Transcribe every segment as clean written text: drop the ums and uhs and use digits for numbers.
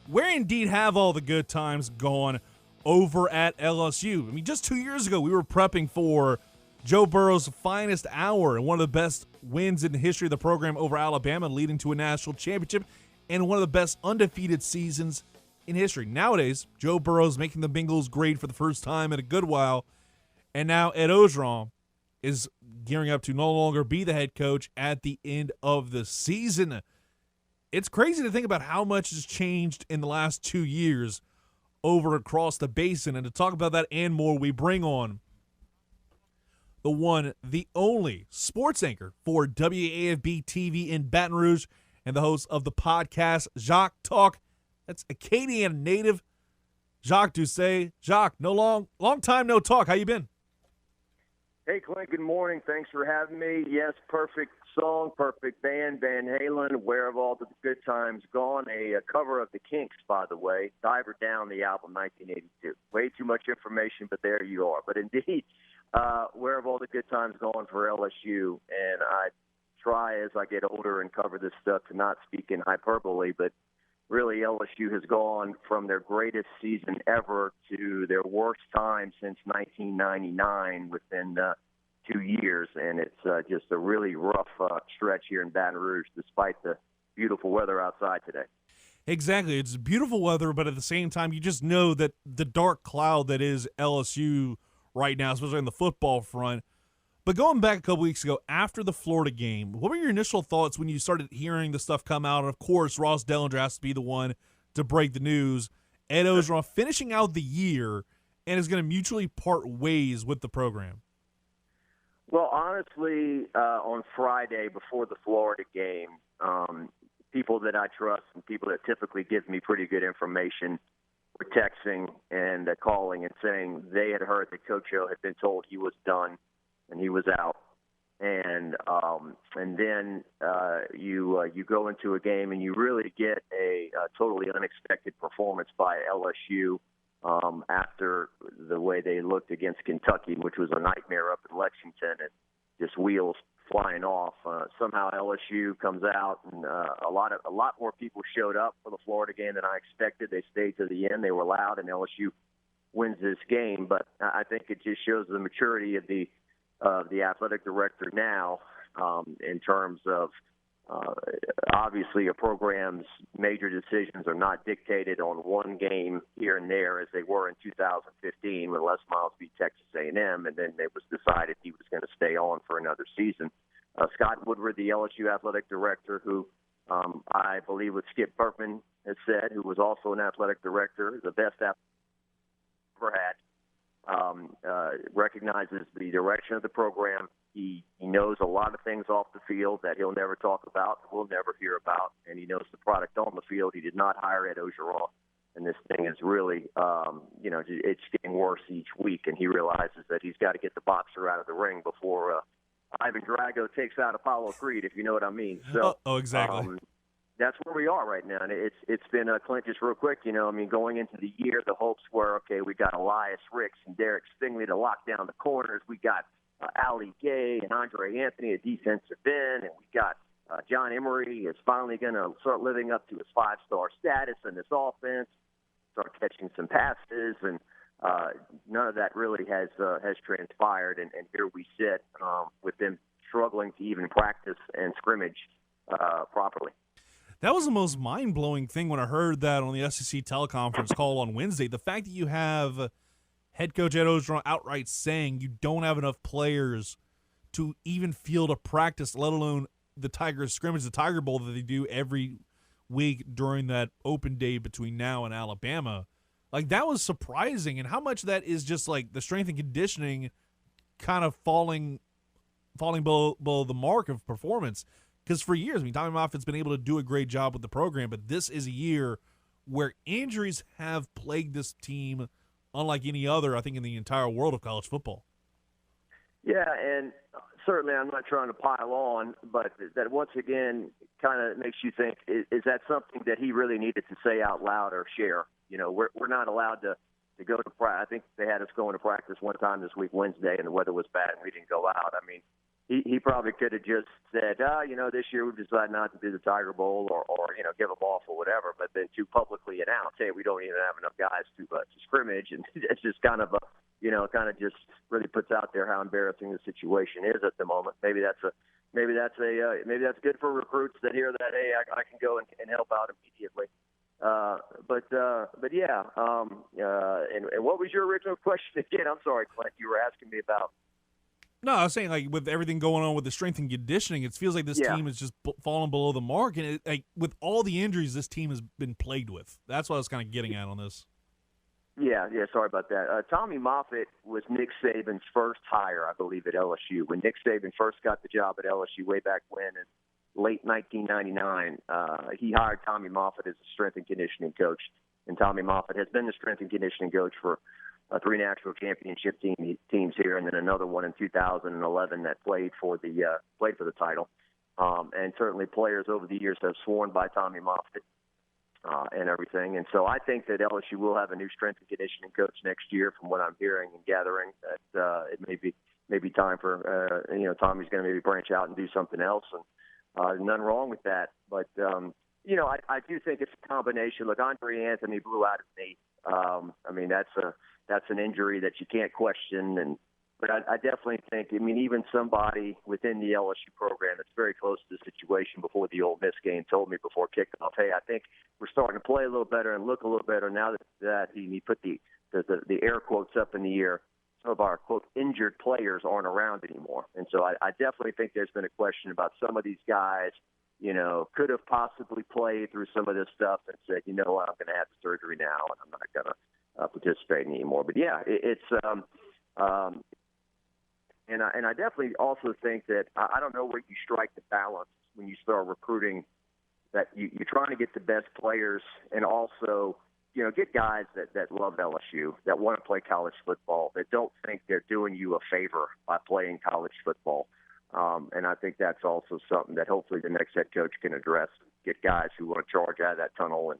where indeed have all the good times gone over at LSU? I mean, just 2 years ago, we were prepping for Joe Burrow's finest hour and one of the best wins in the history of the program over Alabama, leading to a national championship and one of the best undefeated seasons in history. Nowadays, Joe Burrow's making the Bengals great for the first time in a good while, and now Ed Orgeron is gearing up to no longer be the head coach at the end of the season. It's crazy to think about how much has changed in the last 2 years over across the basin, and to talk about that and more, we bring on the one, the only sports anchor for WAFB-TV in Baton Rouge and the host of the podcast Jacques Talk. That's Acadian native Jacques Doucet. Jacques, long time no talk. How you been? Hey, Clint, good morning. Thanks for having me. Yes, perfect song, perfect band, Van Halen, Where Have All the Good Times Gone? A cover of the Kinks, by the way. Diver Down, the album, 1982. Way too much information, but there you are. But indeed, Where Have All the Good Times Gone for LSU? And I try as I get older and cover this stuff to not speak in hyperbole, but really LSU has gone from their greatest season ever to their worst time since 1999 within 2 years. And it's just a really rough stretch here in Baton Rouge, despite the beautiful weather outside today. Exactly. It's beautiful weather, but at the same time, you just know that the dark cloud that is LSU right now, especially on the football front. But going back a couple weeks ago, after the Florida game, what were your initial thoughts when you started hearing the stuff come out? And, of course, Ross Dellinger has to be the one to break the news. Ed Orgeron finishing out the year and is going to mutually part ways with the program. Well, honestly, on Friday before the Florida game, people that I trust and people that typically give me pretty good information were texting and calling and saying they had heard that Coach O had been told he was done and he was out, and then you go into a game and you really get a totally unexpected performance by LSU after the way they looked against Kentucky, which was a nightmare up in Lexington, and just wheels flying off. Somehow LSU comes out, and a lot more people showed up for the Florida game than I expected. They stayed to the end. They were loud, and LSU wins this game. But I think it just shows the maturity of the athletic director now, in terms of obviously a program's major decisions are not dictated on one game here and there as they were in 2015 when Les Miles beat Texas A&M, and then it was decided he was going to stay on for another season. Scott Woodward, the LSU athletic director, who I believe what Skip Bertman has said, who was also an athletic director, the best athletic ever had, recognizes the direction of the program. He knows a lot of things off the field that he'll never talk about, we'll never hear about, and he knows the product on the field. He did not hire Ed Orgeron, and this thing is really, it's getting worse each week, and he realizes that he's got to get the boxer out of the ring before Ivan Drago takes out Apollo Creed, if you know what I mean. So, exactly. That's where we are right now, and it's been Clint, just real quick. Going into the year, the hopes were, okay, we got Elias Ricks and Derek Stingley to lock down the corners. We got Ali Gay and Andre Anthony at defensive end, and we got John Emery is finally going to start living up to his 5-star status in this offense, start catching some passes, and none of that really has transpired. And here we sit with them struggling to even practice and scrimmage properly. That was the most mind-blowing thing when I heard that on the SEC teleconference call on Wednesday. The fact that you have head coach Ed Orgeron outright saying you don't have enough players to even field a practice, let alone the Tigers scrimmage, the Tiger Bowl that they do every week during that open day between now and Alabama. Like, that was surprising, and how much of that is just like the strength and conditioning kind of falling below the mark of performance. Because for years, Tommy Moffitt's been able to do a great job with the program, but this is a year where injuries have plagued this team unlike any other, I think, in the entire world of college football. Yeah, and certainly I'm not trying to pile on, but that once again kind of makes you think, is that something that he really needed to say out loud or share? We're not allowed to go to practice. I think they had us going to practice one time this week, Wednesday, and the weather was bad and we didn't go out. he probably could have just said, this year we've decided not to do the Tiger Bowl or give them off or whatever, but then to publicly announce, hey, we don't even have enough guys to scrimmage, and it's just kind of just really puts out there how embarrassing the situation is at the moment. Maybe that's good for recruits that hear that, hey, I can go and help out immediately. But yeah. And what was your original question again? I'm sorry, Clint. You were asking me about. No, I was saying, like, with everything going on with the strength and conditioning, it feels like this team is just falling below the mark. And with all the injuries this team has been plagued with, that's what I was kind of getting at on this. Yeah, sorry about that. Tommy Moffitt was Nick Saban's first hire, I believe, at LSU. When Nick Saban first got the job at LSU way back when in late 1999, he hired Tommy Moffitt as a strength and conditioning coach. And Tommy Moffitt has been the strength and conditioning coach for 3 national championship teams here, and then another one in 2011 that played for the title. And certainly players over the years have sworn by Tommy Moffitt and everything. And so I think that LSU will have a new strength and conditioning coach next year, from what I'm hearing and gathering. That it may be time for Tommy's going to maybe branch out and do something else, and nothing wrong with that. But I do think it's a combination. Look, Andre Anthony blew out his knee. I mean, that's an injury that you can't question. But I definitely think, even somebody within the LSU program that's very close to the situation before the Ole Miss game told me before kickoff, hey, I think we're starting to play a little better and look a little better now that he put the air quotes up in the air. Some of our, quote, injured players aren't around anymore. And so I definitely think there's been a question about some of these guys, could have possibly played through some of this stuff and said, I'm going to have the surgery now and I'm not going to participate anymore. But yeah, and I definitely also think that I don't know where you strike the balance when you start recruiting, that you're trying to get the best players and also, get guys that love LSU, that want to play college football, that don't think they're doing you a favor by playing college football. And I think that's also something that hopefully the next head coach can address, get guys who want to charge out of that tunnel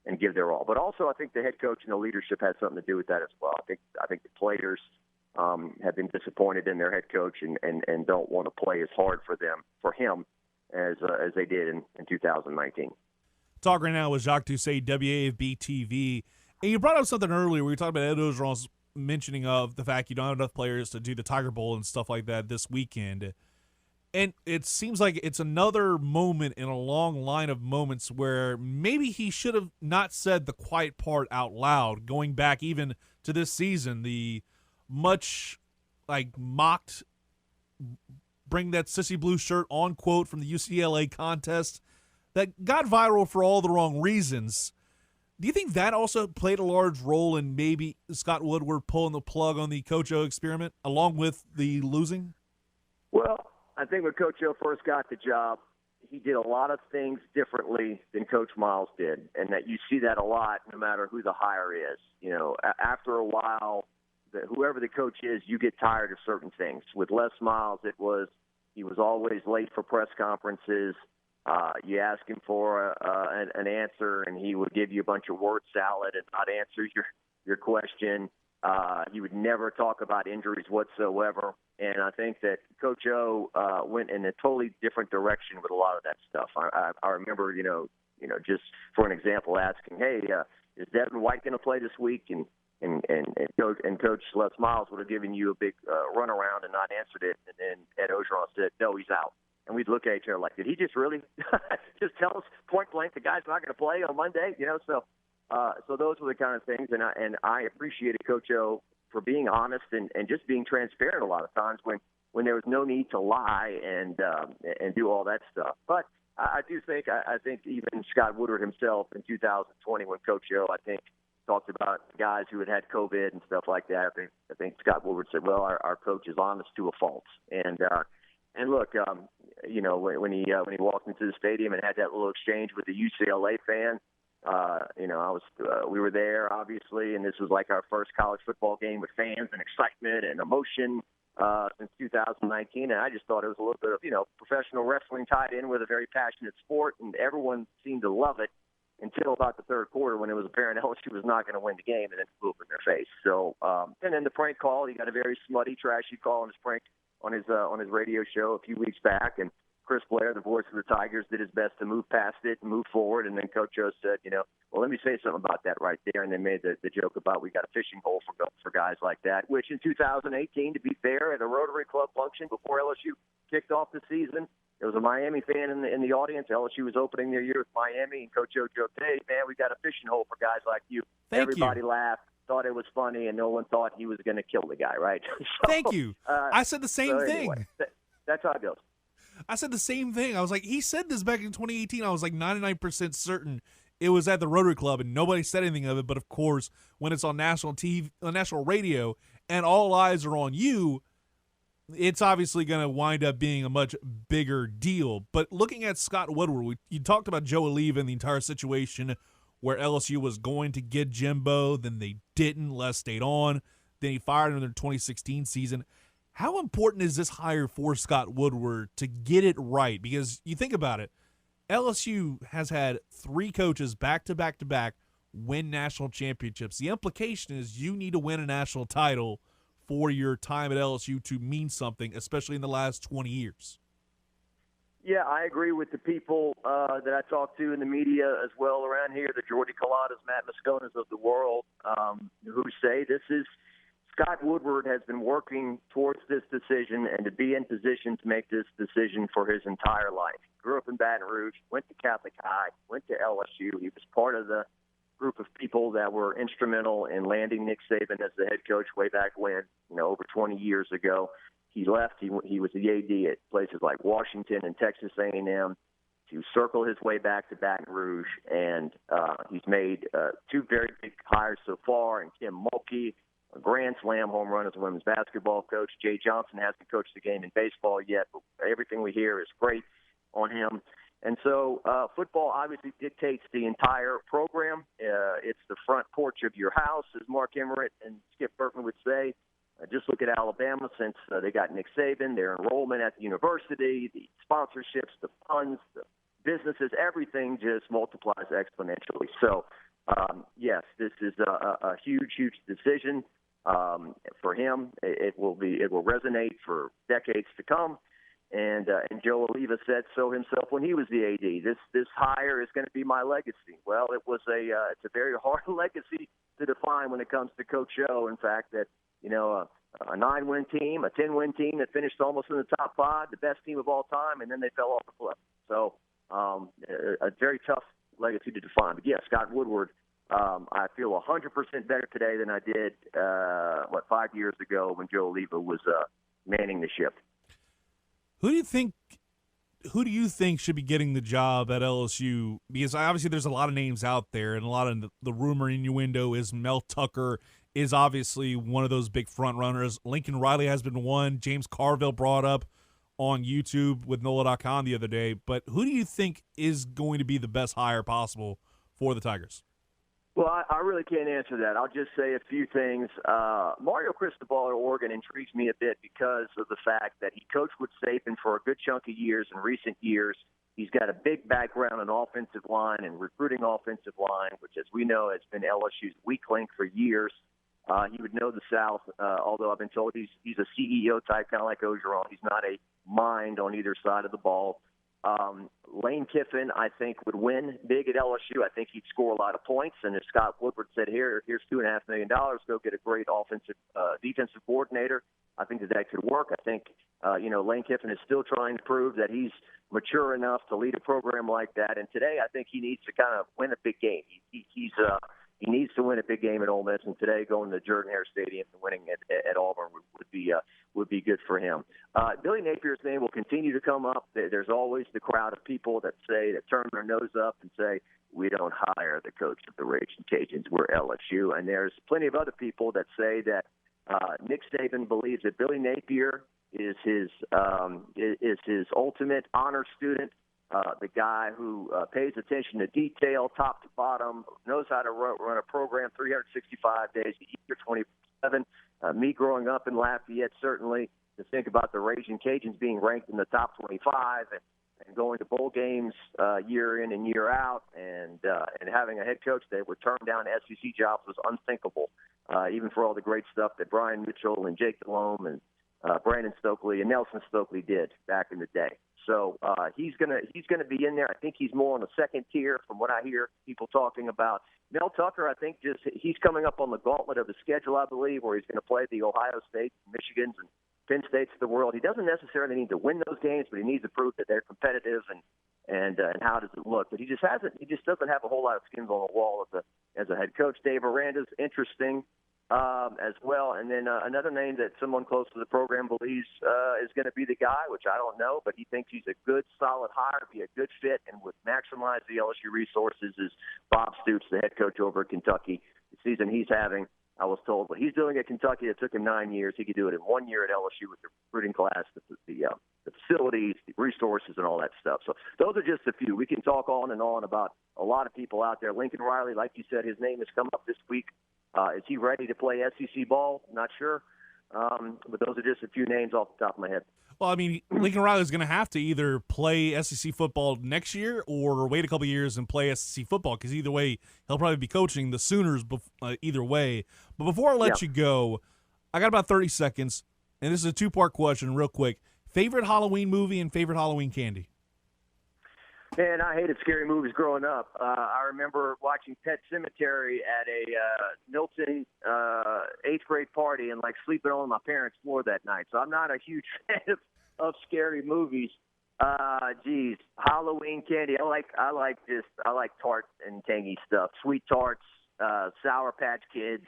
and give their all. But also I think the head coach and the leadership has something to do with that as well. I think the players have been disappointed in their head coach and don't want to play as hard for him as they did in 2019. Talk right now with Jacques Doucet, WAFB-TV. And you brought up something earlier. We were talking about Ed Orgeron's mentioning of the fact you don't have enough players to do the Tiger Bowl and stuff like that this weekend. And it seems like it's another moment in a long line of moments where maybe he should have not said the quiet part out loud, going back even to this season, the much mocked bring that sissy blue shirt on quote from the UCLA contest that got viral for all the wrong reasons. Do you think that also played a large role in maybe Scott Woodward pulling the plug on the Coach O experiment along with the losing? Well, I think when Coach O first got the job, he did a lot of things differently than Coach Miles did, and that you see that a lot no matter who the hire is. After a while, whoever the coach is, you get tired of certain things. With Les Miles, he was always late for press conferences. You ask him for an answer, and he would give you a bunch of word salad and not answer your question. He would never talk about injuries whatsoever. And I think that Coach O went in a totally different direction with a lot of that stuff. I remember, just for an example, asking, hey, is Devin White going to play this week? And Coach Les Miles would have given you a big runaround and not answered it. And then Ed Orgeron said, no, he's out. And we'd look at each other like, did he just really just tell us point blank the guy's not going to play on Monday? So those were the kind of things. And I appreciated Coach O for being honest and just being transparent a lot of times when there was no need to lie and do all that stuff. But I do think, I think even Scott Woodward himself in 2020 when Coach O, I think, talked about guys who had COVID and stuff like that. I think Scott Woodward said, well, our coach is honest to a fault. And look, when he walked into the stadium and had that little exchange with the UCLA fan, we were there obviously, and this was like our first college football game with fans and excitement and emotion since 2019. And I just thought it was a little bit of, professional wrestling tied in with a very passionate sport, and everyone seemed to love it until about the third quarter when it was apparent LSU was not going to win the game, and then flew up in their face. So, and then the prank call, he got a very smutty, trashy call in his prank on his radio show a few weeks back, and Chris Blair, the voice of the Tigers, did his best to move past it and move forward. And then Coach O said, well, let me say something about that right there. And they made the joke about we got a fishing hole for guys like that, which in 2018, to be fair, at a Rotary Club function before LSU kicked off the season, there was a Miami fan in the audience. LSU was opening their year with Miami, and Coach O joked, hey, man, we got a fishing hole for guys like you. Everybody laughed, thought it was funny, and no one thought he was going to kill the guy, right? So, Thank you. I said the same thing. Anyway, that's how it goes. I said the same thing. I was like, he said this back in 2018. I was like 99% certain it was at the Rotary Club, and nobody said anything of it. But of course, when it's on national TV, on national radio, and all eyes are on you, it's obviously going to wind up being a much bigger deal. But looking at Scott Woodward, you talked about Joe Oliva and the entire situation where LSU was going to get Jimbo, then they didn't. Les stayed on. Then he fired him in the 2016 season. How important is this hire for Scott Woodward to get it right? Because you think about it, LSU has had 3 coaches back-to-back-to-back win national championships. The implication is you need to win a national title for your time at LSU to mean something, especially in the last 20 years. Yeah, I agree with the people that I talk to in the media as well around here, the Jordy Coladas, Matt Mosconas of the world, who say this is Scott Woodward has been working towards this decision and to be in position to make this decision for his entire life. Grew up in Baton Rouge, went to Catholic High, went to LSU. He was part of the group of people that were instrumental in landing Nick Saban as the head coach way back when, over 20 years ago. He left. He was the AD at places like Washington and Texas A&M to circle his way back to Baton Rouge, and he's made 2 very big hires so far, and Kim Mulkey, a grand slam home run as a women's basketball coach. Jay Johnson hasn't coached the game in baseball yet, but everything we hear is great on him. And so football obviously dictates the entire program. It's the front porch of your house, as Mark Emmert and Skip Bertman would say. Just look at Alabama since they got Nick Saban, their enrollment at the university, the sponsorships, the funds, the businesses, everything just multiplies exponentially. So, yes, this is a huge, huge decision for him. It will resonate for decades to come. And Joe Oliva said so himself when he was the AD. This hire is going to be my legacy. Well, it's a very hard legacy to define when it comes to Coach Joe. In fact, that a 9-win team, a 10-win team that finished almost in the top 5, the best team of all time, and then they fell off the cliff. So a very tough legacy to define. But yeah, Scott Woodward, I feel 100% better today than I did 5 years ago when Joe Oliva was manning the ship. Who do you think should be getting the job at LSU? Because obviously there's a lot of names out there, and a lot of the rumor innuendo is Mel Tucker is obviously one of those big front runners. Lincoln Riley has been one. James Carville brought up on YouTube with NOLA.com the other day. But who do you think is going to be the best hire possible for the Tigers? Well, I really can't answer that. I'll just say a few things. Mario Cristobal at Oregon intrigues me a bit because of the fact that he coached with Saban for a good chunk of years in recent years. He's got a big background in offensive line and recruiting offensive line, which, as we know, has been LSU's weak link for years. He would know the South, although I've been told he's a CEO type, kind of like Orgeron. He's not a mind on either side of the ball. Lane Kiffin, I think, would win big at LSU. I think he'd score a lot of points. And if Scott Woodward said, here's $2.5 million, go get a great defensive coordinator, I think that could work. I think, Lane Kiffin is still trying to prove that he's mature enough to lead a program like that. And today, I think he needs to kind of win a big game. He needs to win a big game at Ole Miss, and today going to Jordan-Hare Stadium and winning at Auburn would be good for him. Billy Napier's name will continue to come up. There's always the crowd of people that turn their nose up and say, we don't hire the coach of the Raging Cajuns, we're LSU. And there's plenty of other people that say that Nick Saban believes that Billy Napier is his ultimate honor student. The guy who pays attention to detail, top to bottom, knows how to run a program 365 days a year, 27. Me growing up in Lafayette, certainly, to think about the Raging Cajuns being ranked in the top 25 and going to bowl games year in and year out, and having a head coach that would turn down SEC jobs was unthinkable, even for all the great stuff that Brian Mitchell and Jake Delhomme and Brandon Stokely and Nelson Stokely did back in the day. So he's gonna be in there. I think he's more on the second tier from what I hear people talking about. Mel Tucker, I think he's coming up on the gauntlet of the schedule, I believe, where he's going to play the Ohio State, Michigans, and Penn States of the world. He doesn't necessarily need to win those games, but he needs to prove that they're competitive and how does it look. But he just doesn't have a whole lot of skins on the wall as a head coach. Dave Aranda's interesting as well. And then another name that someone close to the program believes is going to be the guy, which I don't know, but he thinks he's a good, solid hire, be a good fit, and would maximize the LSU resources, is Bob Stoops, the head coach over at Kentucky. The season he's having, I was told, what he's doing at Kentucky, it took him 9 years. He could do it in 1 year at LSU with the recruiting class, the facilities, the resources, and all that stuff. So those are just a few. We can talk on and on about a lot of people out there. Lincoln Riley, like you said, his name has come up this week. Is he ready to play SEC ball? Not sure. But those are just a few names off the top of my head. Well, I mean, Lincoln Riley is going to have to either play SEC football next year or wait a couple years and play SEC football, because either way, he'll probably be coaching the Sooners either way. But before I let you go, I got about 30 seconds, and this is a two-part question real quick. Favorite Halloween movie and favorite Halloween candy? Man, I hated scary movies growing up. I remember watching Pet Sematary at a Milton 8th grade party and sleeping on my parents' floor that night. So I'm not a huge fan of scary movies. Halloween candy. I like tart and tangy stuff. Sweet tarts, Sour Patch Kids,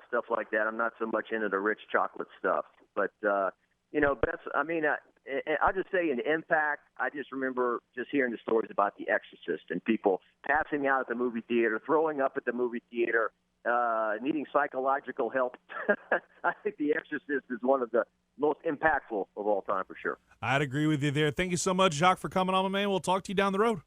stuff like that. I'm not so much into the rich chocolate stuff. But I'll just say an impact. I just remember just hearing the stories about The Exorcist and people passing out at the movie theater, throwing up at the movie theater, needing psychological help. I think The Exorcist is one of the most impactful of all time for sure. I'd agree with you there. Thank you so much, Jacques, for coming on, my man. We'll talk to you down the road.